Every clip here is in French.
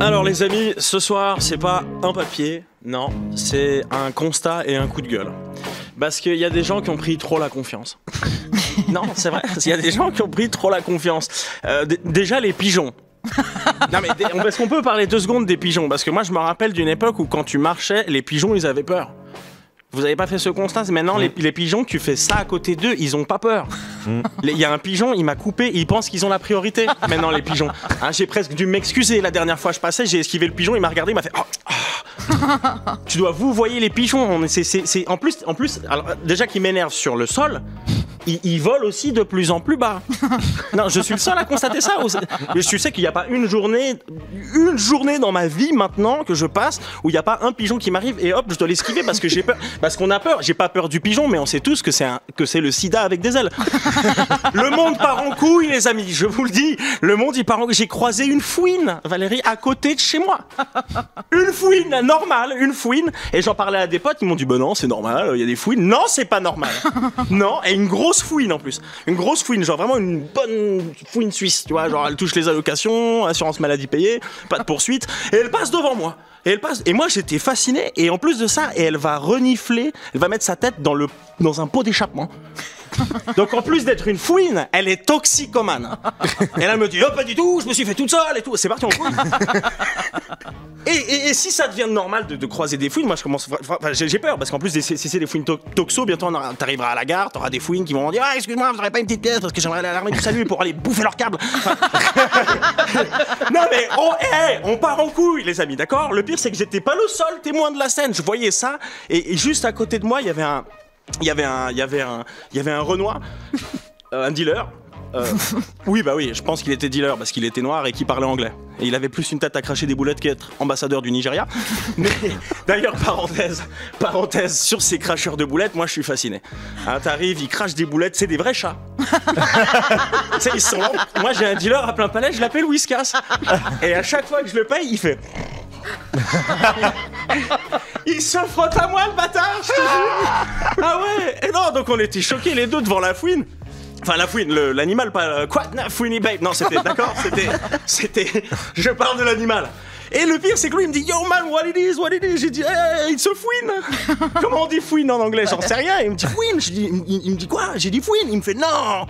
Alors les amis, ce soir, c'est pas un papier, non, c'est un constat et un coup de gueule. Parce qu'il y a des gens qui ont pris trop la confiance. Non, c'est vrai, il y a des gens qui ont pris trop la confiance. Déjà les pigeons. Non mais est-ce qu'on peut parler 2 secondes des pigeons? Parce que moi je me rappelle d'une époque où quand tu marchais, les pigeons ils avaient peur. Vous avez pas fait ce constat? Maintenant les pigeons, tu fais ça à côté d'eux, ils ont pas peur. Il y a un pigeon, il m'a coupé, ils pensent qu'ils ont la priorité. Maintenant les pigeons, hein, j'ai presque dû m'excuser la dernière fois je passais, j'ai esquivé le pigeon, il m'a regardé, il m'a fait Tu dois vous voyez les pigeons, c'est en plus alors, déjà qu'ils m'énervent sur le sol. Ils volent aussi de plus en plus bas. Non, je suis le seul à constater ça. Je sais qu'il n'y a pas une journée dans ma vie maintenant que je passe où il n'y a pas un pigeon qui m'arrive et hop, je dois l'esquiver parce que j'ai peur. Parce qu'on a peur. J'ai pas peur du pigeon, mais on sait tous que c'est le sida avec des ailes. Le monde part en couille, les amis. Je vous le dis. Le monde, il part en couille. J'ai croisé une fouine, Valérie, à côté de chez moi. Une fouine, normale, une fouine. Et j'en parlais à des potes, ils m'ont dit, bah non, c'est normal, il y a des fouines. Non, c'est pas normal. Non, et une grosse fouine en plus. Une grosse fouine, genre vraiment une bonne fouine suisse, tu vois, genre elle touche les allocations, assurance maladie payée, pas de poursuite, et elle passe devant moi. Et moi j'étais fasciné, et en plus de ça, elle va renifler, elle va mettre sa tête dans un pot d'échappement. Donc en plus d'être une fouine, elle est toxicomane. Et là elle me dit, oh pas du tout, je me suis fait toute seule et tout, c'est parti en couille. Et si ça devient normal de croiser des fouines, moi je commence, j'ai peur parce qu'en plus si c'est des fouines toxo, bientôt t'arriveras à la gare, t'auras des fouines qui vont dire, ah excuse-moi, vous n'aurez pas une petite pièce parce que j'aimerais aller à l'armée du salut pour aller bouffer leur câble. Non mais on part en couille les amis, d'accord? Le pire c'est que j'étais pas le seul témoin de la scène, je voyais ça et juste à côté de moi il y avait un Renoir, un dealer. Oui, bah oui, je pense qu'il était dealer parce qu'il était noir et qu'il parlait anglais. Et il avait plus une tête à cracher des boulettes qu'être ambassadeur du Nigeria. Mais d'ailleurs, parenthèse, sur ces cracheurs de boulettes, moi je suis fasciné. Hein, t'arrives, ils crachent des boulettes, c'est des vrais chats. Ils sont là. Moi j'ai un dealer à plein palais, je l'appelle Whiskas. Et à chaque fois que je le paye, il fait... Il se frotte à moi le bâtard, je te jure. Ah ouais. Et non, donc on était choqués les deux devant la fouine. Enfin la fouine, l'animal, pas quoi, fouini babe. Non, c'était d'accord, c'était. Je parle de l'animal. Et le pire, c'est que lui, il me dit yo man, what it is. J'ai dit hey, it's a fouine. Comment on dit fouine en anglais? J'en sais rien. Il me dit fouine. Il me dit quoi? J'ai dit fouine. Il me fait non.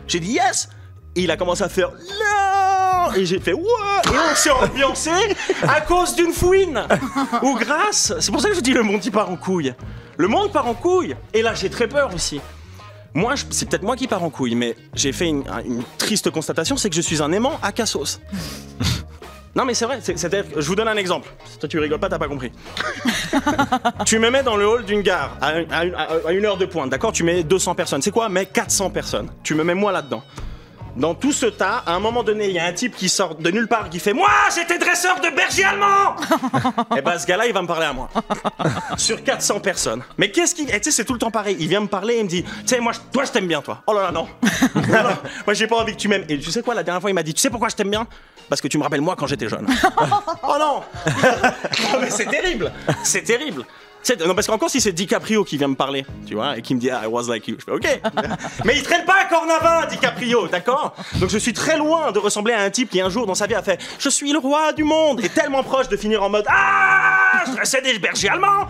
J'ai dit yes. Et il a commencé à faire non. Et j'ai fait wow. Et on s'est ambiancé à cause d'une fouine. Ou grâce. C'est pour ça que je dis le monde il part en couille. Le monde part en couille. Et là, j'ai très peur aussi. Moi, c'est peut-être moi qui pars en couille, mais j'ai fait une triste constatation, c'est que je suis un aimant à cassos. Non mais c'est vrai, c'est-à-dire, je vous donne un exemple. Toi tu rigoles pas, t'as pas compris. Tu me mets dans le hall d'une gare à 1h de pointe, d'accord? Tu mets 200 personnes, c'est quoi? Mais 400 personnes. Tu me mets moi là-dedans. Dans tout ce tas, à un moment donné, il y a un type qui sort de nulle part qui fait « Moi, j'étais dresseur de berger allemand !» Et ben ce gars-là, il va me parler à moi. Sur 400 personnes. Mais qu'est-ce qu'il... Tu sais, c'est tout le temps pareil. Il vient me parler et il me dit « Tu sais, toi, je t'aime bien, toi. » Oh là là, non. Non. Moi, j'ai pas envie que tu m'aimes. Et tu sais quoi, la dernière fois, il m'a dit « Tu sais pourquoi je t'aime bien ? Parce que tu me rappelles moi quand j'étais jeune. » Oh non. Non, mais c'est terrible. C'est terrible. Non, parce qu'encore si c'est DiCaprio qui vient me parler, tu vois, et qui me dit I was like you, je fais ok. Mais il traîne pas à Cornavin, DiCaprio, d'accord? Donc je suis très loin de ressembler à un type qui un jour dans sa vie a fait je suis le roi du monde et tellement proche de finir en mode ah, je dressais des bergers allemands.